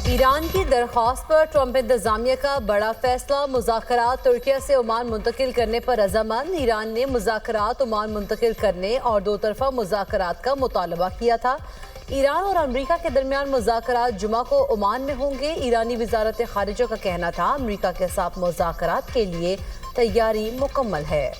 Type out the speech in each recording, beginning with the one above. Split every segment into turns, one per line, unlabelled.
ایران کی درخواست پر ٹرمپ انتظامیہ کا بڑا فیصلہ، مذاکرات ترکیہ سے عمان منتقل کرنے پر رضامند۔ ایران نے مذاکرات عمان منتقل کرنے اور دو طرفہ مذاکرات کا مطالبہ کیا تھا۔ ایران اور امریکہ کے درمیان مذاکرات جمعہ کو عمان میں ہوں گے۔ ایرانی وزارت خارجہ کا کہنا تھا امریکہ کے ساتھ مذاکرات کے لیے تیاری مکمل ہے۔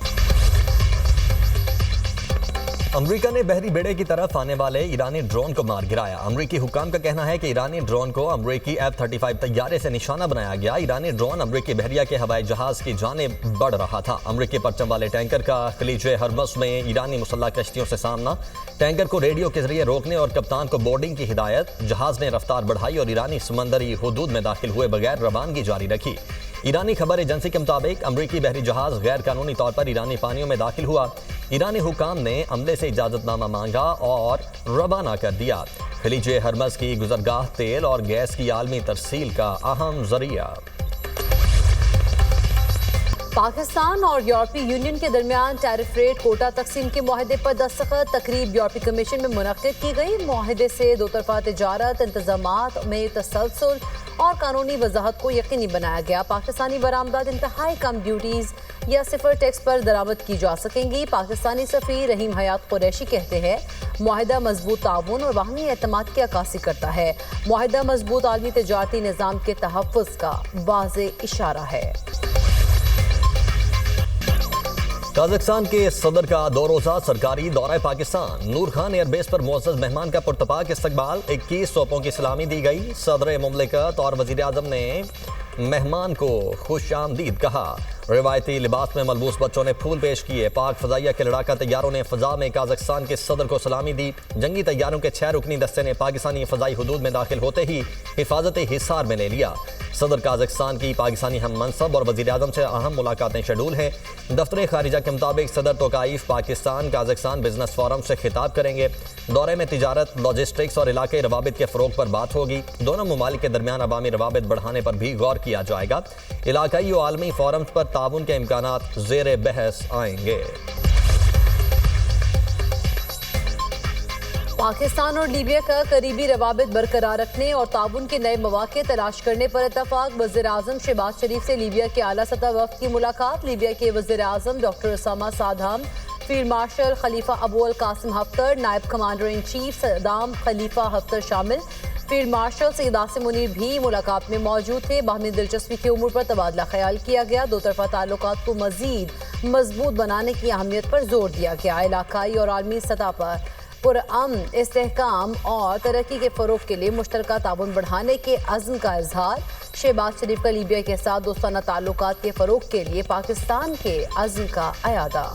امریکہ نے بحری بیڑے کی طرف آنے والے ایرانی ڈرون کو مار گرایا۔ امریکی حکام کا کہنا ہے کہ ایرانی ڈرون کو امریکی F-35 طیارے سے نشانہ بنایا گیا۔ ایرانی ڈرون امریکی بحریہ کے ہوائی جہاز کی جانب بڑھ رہا تھا۔ امریکی پرچم والے ٹینکر کا خلیج ہرمز میں ایرانی مسلح کشتیوں سے سامنا، ٹینکر کو ریڈیو کے ذریعے روکنے اور کپتان کو بورڈنگ کی ہدایت۔ جہاز نے رفتار بڑھائی اور ایرانی سمندری حدود میں داخل ہوئے بغیر روانگی جاری رکھی۔ ایرانی خبر ایجنسی کے مطابق امریکی بحری جہاز غیر قانونی طور پر ایرانی پانیوں میں داخل ہوا۔ ایرانی حکام نے عملے سے اجازت نامہ مانگا اور روانہ کر دیا۔ خلیج ہرمز کی گزرگاہ تیل اور گیس کی عالمی ترسیل کا اہم ذریعہ۔
پاکستان اور یورپی یونین کے درمیان ٹیرف ریٹ کوٹا تقسیم کے معاہدے پر دستخط۔ تقریب یورپی کمیشن میں منعقد کی گئی۔ معاہدے سے دو طرفہ تجارت، انتظامات میں تسلسل اور قانونی وضاحت کو یقینی بنایا گیا۔ پاکستانی برآمدات انتہائی کم ڈیوٹیز یا صفر ٹیکس پر درآمد کی جا سکیں گی۔ پاکستانی سفیر رحیم حیات قریشی کہتے ہیں معاہدہ مضبوط تعاون اور باہمی اعتماد کی عکاسی کرتا ہے۔ معاہدہ مضبوط عالمی تجارتی نظام کے تحفظ کا واضح اشارہ ہے۔
قازقستان کے صدر کا دو روزہ سرکاری دورہ پاکستان۔ نور خان ایئر بیس پر معزز مہمان کا پرتپاک استقبال، 21 توپوں کی سلامی دی گئی۔ صدر مملکت اور وزیر اعظم نے مہمان کو خوش آمدید کہا۔ روایتی لباس میں ملبوس بچوں نے پھول پیش کیے۔ پاک فضائیہ کے لڑاکا طیاروں نے فضا میں قازقستان کے صدر کو سلامی دی۔ جنگی طیاروں کے 6 رکنی دستے نے پاکستانی فضائی حدود میں داخل ہوتے ہی حفاظت حصار میں لے لیا۔ صدر قازقستان کی پاکستانی ہم منصب اور وزیر اعظم سے اہم ملاقاتیں شیڈول ہیں۔ دفتر خارجہ کے مطابق صدر توقائف پاکستان قازقستان بزنس فورم سے خطاب کریں گے۔ دورے میں تجارت، لاجسٹکس اور علاقائی روابط کے فروغ پر بات ہوگی۔ دونوں ممالک کے درمیان عوامی روابط بڑھانے پر بھی غور کیا جائے گا۔ علاقائی و عالمی فورمز پر تعاون کے امکانات زیر بحث آئیں گے۔
پاکستان اور لیبیا کا قریبی روابط برقرار رکھنے اور تعاون کے نئے مواقع تلاش کرنے پر اتفاق۔ وزیر اعظم شہباز شریف سے لیبیا کے اعلیٰ سطح وفد کی ملاقات۔ لیبیا کے وزیر اعظم ڈاکٹر اسامہ صادام، فیلڈ مارشل خلیفہ ابو القاسم حفتر، نائب کمانڈر ان چیف صدام خلیفہ حفتر شامل۔ فیلڈ مارشل سید عاصم منیر بھی ملاقات میں موجود تھے۔ باہمی دلچسپی کے امور پر تبادلہ خیال کیا گیا۔ دو طرفہ تعلقات کو مزید مضبوط بنانے کی اہمیت پر زور دیا گیا۔ علاقائی اور عالمی سطح پر پرامن، استحکام اور ترقی کے فروغ کے لیے مشترکہ تعاون بڑھانے کے عزم کا اظہار۔ شہباز شریف کا لیبیا کے ساتھ دوستانہ تعلقات کے فروغ کے لیے پاکستان کے عزم کا اعادہ۔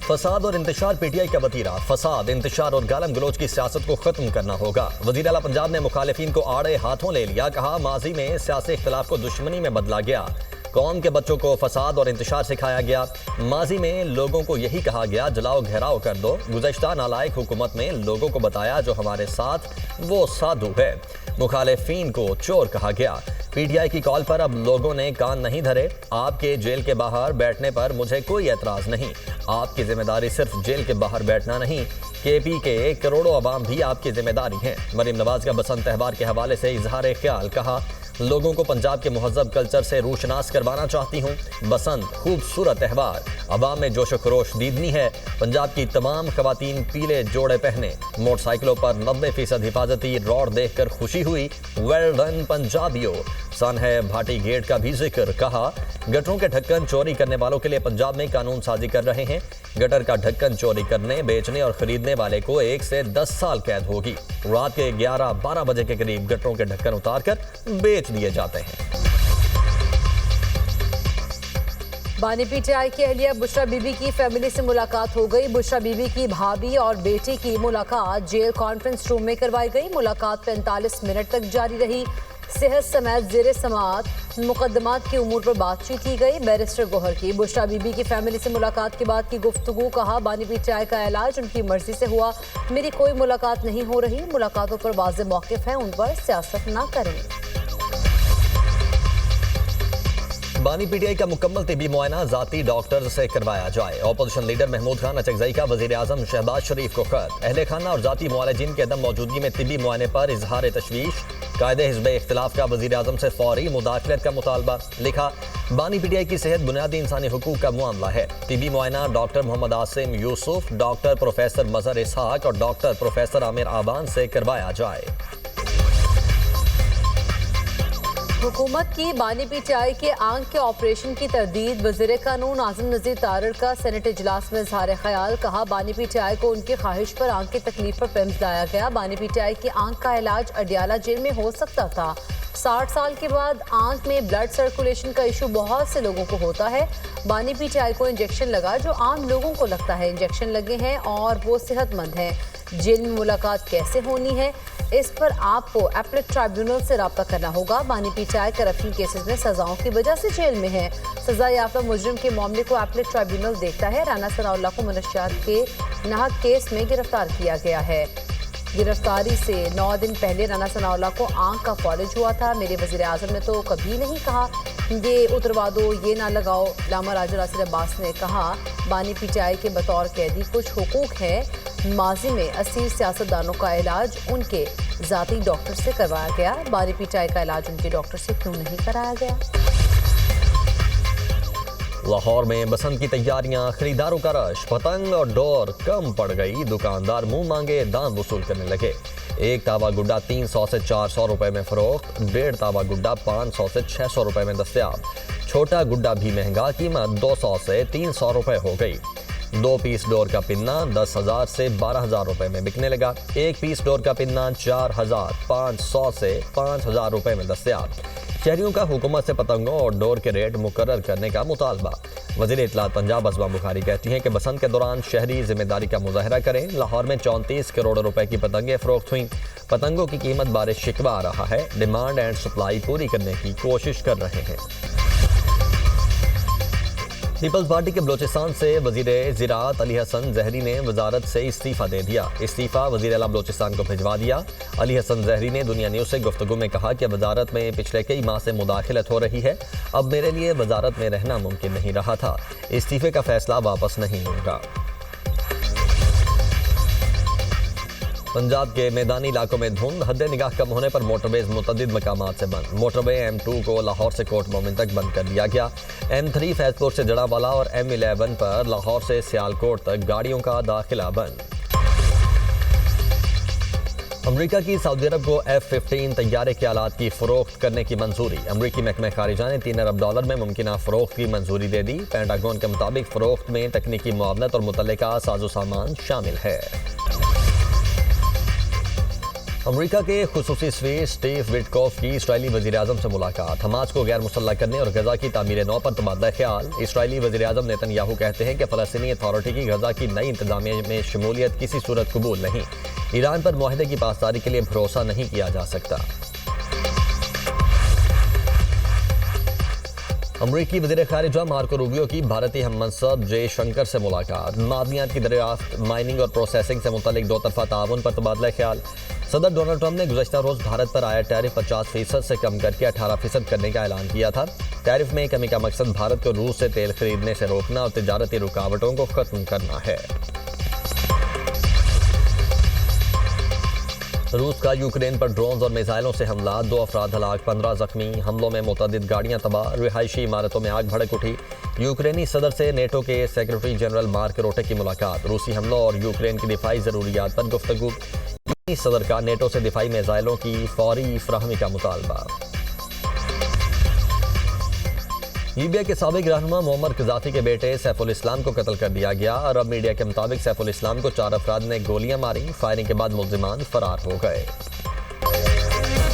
فساد اور انتشار پی ٹی آئی کا وتیرہ۔ فساد، انتشار اور گالم گلوچ کی سیاست کو ختم کرنا ہوگا۔ وزیر اعلیٰ پنجاب نے مخالفین کو آڑے ہاتھوں لے لیا۔ کہا ماضی میں سیاسی اختلاف کو دشمنی میں بدلا گیا۔ قوم کے بچوں کو فساد اور انتشار سکھایا گیا۔ ماضی میں لوگوں کو یہی کہا گیا جلاؤ گھیراؤ کر دو۔ گزشتہ نالائق حکومت میں لوگوں کو بتایا جو ہمارے ساتھ وہ سادھو ہے۔ مخالفین کو چور کہا گیا۔ پی ٹی آئی کی کال پر اب لوگوں نے کان نہیں دھرے۔ آپ کے جیل کے باہر بیٹھنے پر مجھے کوئی اعتراض نہیں۔ آپ کی ذمہ داری صرف جیل کے باہر بیٹھنا نہیں، کے پی کے کروڑوں عوام بھی آپ کی ذمہ داری ہیں۔ مریم نواز کا بسنت تہوار کے حوالے سے اظہار خیال۔ کہا لوگوں کو پنجاب کے مہذب کلچر سے روشناس کروانا چاہتی ہوں۔ بسنت خوبصورت تہوار، عوام میں جوش و خروش دیدنی ہے۔ پنجاب کی تمام خواتین پیلے جوڑے پہنے۔ موٹر سائیکلوں پر 90% حفاظتی روڈ دیکھ کر خوشی ہوئی۔ Well done پنجابیو۔ سن ہے بھاٹی گیٹ کا بھی ذکر۔ کہا گٹروں کے ڈھکن چوری کرنے والوں کے لیے پنجاب میں قانون سازی کر رہے ہیں۔ گٹر کا ڈھکن چوری کرنے، بیچنے اور خریدنے والے کو 1 سے 10 سال قید ہوگی۔ رات کے 11-12 بجے کے قریب گٹروں کے ڈھکن اتار کر بیچ دیے جاتے ہیں۔
بانی پی ٹی آئی کی اہلیہ بشرا بی بی کی فیملی سے ملاقات ہو گئی۔ بشرا بی بی کی بھابھی اور بیٹی کی ملاقات جیل کانفرنس روم میں کروائی گئی۔ ملاقات 45 منٹ تک جاری رہی۔ صحت سمیت زیر سماعت مقدمات کے امور پر بات چیت کی گئی۔ بیرسٹر گوہر کی بشرا بی بی کی فیملی سے ملاقات کے بعد کی گفتگو۔ کہا بانی پی ٹی آئی کا علاج ان کی مرضی سے ہوا، میری کوئی ملاقات نہیں ہو رہی۔ ملاقاتوں پر واضح موقف ہے، ان پر سیاست نہ کریں۔
بانی پی ٹی آئی کا مکمل طبی معائنہ ذاتی ڈاکٹر سے کروایا جائے۔ اپوزیشن لیڈر محمود خان اچکزئی کا وزیر اعظم شہباز شریف کو خط۔ اہل خانہ اور ذاتی معالجین کے عدم موجودگی میں طبی معائنے پر اظہار تشویش۔ قائد حزب اختلاف کا وزیر اعظم سے فوری مداخلت کا مطالبہ۔ لکھا، بانی پی ٹی آئی کی صحت بنیادی انسانی حقوق کا معاملہ ہے۔ طبی معائنہ ڈاکٹر محمد عاصم یوسف، ڈاکٹر پروفیسر مظہر اسحاق اور ڈاکٹر پروفیسر عامر آبان سے کروایا جائے۔
حکومت کی بانی پی ٹی آئی کے آنکھ کے آپریشن کی تردید۔ وزیر قانون اعظم نذیر تارڑ کا سینٹ اجلاس میں اظہار خیال۔ کہا، بانی پی ٹی آئی کو ان کی خواہش پر آنکھ کی تکلیف پر پیمز لایا گیا۔ بانی پی ٹی آئی کی آنکھ کا علاج اڈیالہ جیل میں ہو سکتا تھا۔ 60 سال کے بعد آنکھ میں بلڈ سرکولیشن کا ایشو بہت سے لوگوں کو ہوتا ہے۔ بانی پی ٹی آئی کو انجیکشن لگا جو عام لوگوں کو لگتا ہے۔ انجیکشن لگے ہیں اور وہ صحت مند ہیں۔ جیل میں ملاقات کیسے ہونی ہے، اس پر آپ کو اپیلیٹ ٹرائبیونل سے رابطہ کرنا ہوگا۔ بانی P T I corruption cases میں سزاؤں کی وجہ سے جیل میں ہے۔ سزا یافتہ مجرم کے معاملے کو اپیلیٹ ٹرائبیونل دیکھتا ہے۔ رانا ثناء اللہ کو منشیات کے ناحق کیس میں گرفتار کیا گیا ہے۔ گرفتاری سے 9 دن پہلے رانا ثناء اللہ کو آنکھ کا فالج ہوا تھا۔ میرے وزیر اعظم نے تو کبھی نہیں کہا یہ اتروا دو، یہ نہ لگاؤ۔ علامہ راجہ ناصر عباس نے کہا، بانی پی ٹی آئی کے بطور قیدی کچھ حقوق ہیں۔ ماضی میں اسیر سیاستدانوں کا علاج ان کے ذاتی ڈاکٹر سے کروایا گیا۔ بانی پی ٹی آئی کا علاج ان کے ڈاکٹر سے کیوں نہیں کرایا گیا؟
لاہور میں بسنت کی تیاریاں، خریداروں کا رش، پتنگ اور ڈور کم پڑ گئی۔ دکاندار منہ مانگے دام وصول کرنے لگے۔ ایک تاوا گڈا 300 سے 400 روپے میں فروخت، 1.5 تاوا گڈا 500 سے 600 روپے میں دستیاب۔ چھوٹا گڈا بھی مہنگا، قیمت 200 سے 300 روپے ہو گئی۔ 2 پیس ڈور کا پنا 10,000 سے 12,000 روپے میں بکنے لگا۔ 1 پیس ڈور کا پنا 4,500 سے 5,000 روپے میں دستیاب۔ شہریوں کا حکومت سے پتنگوں اور ڈور کے ریٹ مقرر کرنے کا مطالبہ۔ وزیر اطلاعات پنجاب ازما بخاری کہتی ہیں کہ بسنت کے دوران شہری ذمہ داری کا مظاہرہ کریں۔ لاہور میں 34 کروڑ روپے کی پتنگیں فروخت ہوئیں۔ پتنگوں کی قیمت بارش شکوہ آ رہا ہے۔ ڈیمانڈ اینڈ سپلائی پوری کرنے کی کوشش کر رہے ہیں۔ پیپلز پارٹی کے بلوچستان سے وزیر زراعت علی حسن زہری نے وزارت سے استعفیٰ دے دیا۔ استعفیٰ وزیر اعلیٰ بلوچستان کو بھجوا دیا۔ علی حسن زہری نے دنیا نیوز سے گفتگو میں کہا کہ وزارت میں پچھلے کئی ماہ سے مداخلت ہو رہی ہے، اب میرے لیے وزارت میں رہنا ممکن نہیں رہا تھا، استعفے کا فیصلہ واپس نہیں لوں گا۔ پنجاب کے میدانی علاقوں میں دھند، حد نگاہ کم ہونے پر موٹر ویز متعدد مقامات سے بند۔ موٹر وے M2 کو لاہور سے کوٹ مومن تک بند کر دیا گیا۔ M3 فیض پور سے جڑاوالا اور M11 پر لاہور سے سیالکوٹ تک گاڑیوں کا داخلہ بند۔ امریکہ کی سعودی عرب کو F-15 طیارے کے آلات کی فروخت کرنے کی منظوری۔ امریکی محکمہ خارجہ نے $3 ارب میں ممکنہ فروخت کی منظوری دے دی۔ پینٹاگون کے مطابق فروخت میں تکنیکی معاونت اور متعلقہ ساز و سامان شامل ہے۔ امریکہ کے خصوصی سفیر سٹیو وٹکوف کی اسرائیلی وزیر اعظم سے ملاقات۔ حماس کو غیر مسلح کرنے اور غزہ کی تعمیر نو پر تبادلہ خیال۔ اسرائیلی وزیر اعظم نیتن یاہو کہتے ہیں کہ فلسطینی اتھارٹی کی غزہ کی نئی انتظامیہ میں شمولیت کسی صورت قبول نہیں۔ ایران پر معاہدے کی پاسداری کے لیے بھروسہ نہیں کیا جا سکتا۔ امریکی وزیر خارجہ مارکو روبیو کی بھارتی ہم منصب جے شنکر سے ملاقات۔ معدنیات کی دریافت، مائننگ اور پروسیسنگ سے متعلق 2 طرفہ تعاون پر تبادلہ خیال۔ صدر ڈونلڈ ٹرمپ نے گزشتہ روز بھارت پر عائد ٹیرف 50% سے کم کر کے 18% کرنے کا اعلان کیا تھا۔ ٹیرف میں کمی کا مقصد بھارت کو روس سے تیل خریدنے سے روکنا اور تجارتی رکاوٹوں کو ختم کرنا ہے۔ روس کا یوکرین پر ڈرونز اور میزائلوں سے حملہ، 2 افراد ہلاک، 15 زخمی۔ حملوں میں متعدد گاڑیاں تباہ، رہائشی عمارتوں میں آگ بھڑک اٹھی۔ یوکرینی صدر سے نیٹو کے سیکرٹری جنرل مارک روٹے کی ملاقات۔ روسی حملوں اور یوکرین کی دفاعی ضروریات پر گفتگو۔ یوکرینی صدر کا نیٹو سے دفاعی میزائلوں کی فوری فراہمی کا مطالبہ۔ لیبیا کے سابق رہنما معمر قذافی کے بیٹے سیف الاسلام کو قتل کر دیا گیا۔ عرب میڈیا کے مطابق سیف الاسلام کو 4 افراد نے گولیاں ماری، فائرنگ کے بعد ملزمان فرار ہو گئے۔